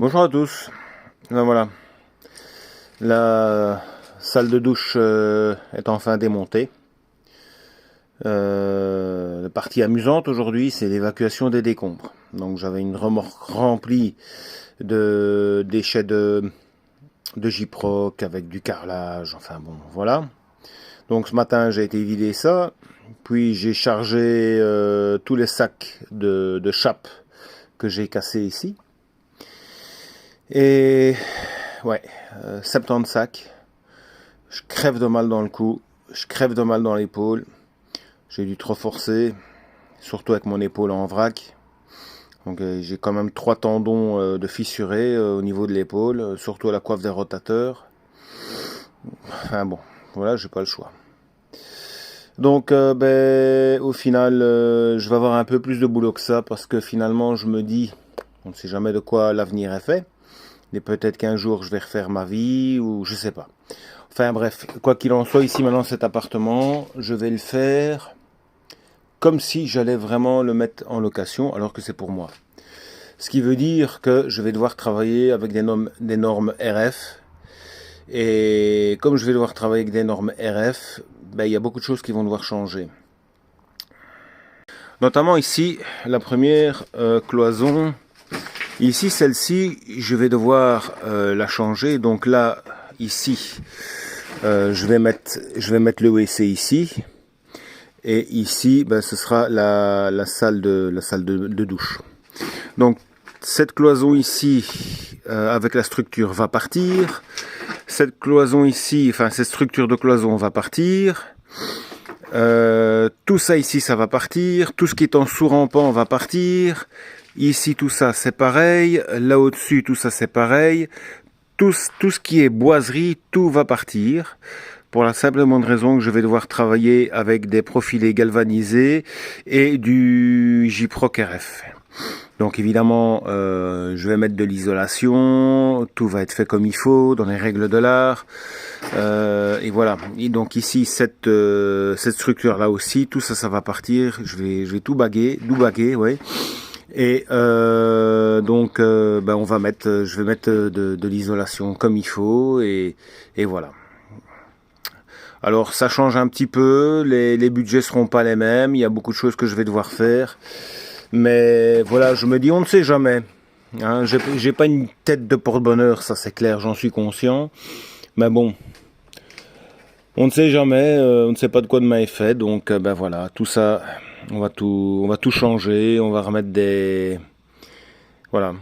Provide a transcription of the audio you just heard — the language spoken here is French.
Bonjour à tous. Ben voilà, la salle de douche est enfin démontée. La partie amusante aujourd'hui, c'est l'évacuation des décombres. Donc j'avais une remorque remplie de déchets de gyproc avec du carrelage, enfin bon, voilà. Donc ce matin, j'ai été vider ça, puis j'ai chargé tous les sacs de chape que j'ai cassés ici. Et ouais, 70 sacs. Je crève de mal dans le cou, je crève de mal dans l'épaule. J'ai dû trop forcer, surtout avec mon épaule en vrac. Donc j'ai quand même 3 tendons de fissurés au niveau de l'épaule, surtout à la coiffe des rotateurs. Enfin bon, voilà, j'ai pas le choix. Donc au final, je vais avoir un peu plus de boulot que ça, parce que finalement je me dis, on ne sait jamais de quoi l'avenir est fait. Et peut-être qu'un jour je vais refaire ma vie, ou je sais pas. Enfin bref, quoi qu'il en soit, ici maintenant cet appartement, je vais le faire comme si j'allais vraiment le mettre en location, alors que c'est pour moi. Ce qui veut dire que je vais devoir travailler avec des normes RF. Et comme je vais devoir travailler avec des normes RF, il y a beaucoup de choses qui vont devoir changer. Notamment ici, la première cloison. Ici, celle-ci, je vais devoir la changer. Donc là, ici, je vais mettre le WC ici. Et ici, ce sera la salle de douche. Donc, cette cloison ici, avec la structure, va partir. Cette cloison ici, enfin, cette structure de cloison va partir. Tout ça ici, ça va partir. Tout ce qui est en sous-rampant va partir. Ici, tout ça, c'est pareil. Là au-dessus, tout ça, c'est pareil. Tout ce qui est boiserie, tout va partir. Pour la simple et bonne raison que je vais devoir travailler avec des profilés galvanisés et du gyproc RF. Donc évidemment, je vais mettre de l'isolation, tout va être fait comme il faut, dans les règles de l'art. Et voilà. Et donc ici, cette structure-là aussi, tout ça, ça va partir. Je vais tout baguer, ouais. Et donc, on va mettre, je vais mettre de l'isolation comme il faut, et voilà. Alors ça change un petit peu, les budgets seront pas les mêmes, il y a beaucoup de choses que je vais devoir faire. Mais voilà, je me dis, on ne sait jamais. Hein, j'ai pas une tête de porte-bonheur, ça c'est clair, j'en suis conscient. Mais bon, on ne sait jamais, on ne sait pas de quoi demain est fait. Donc voilà, tout ça, on va tout changer, on va remettre des... Voilà.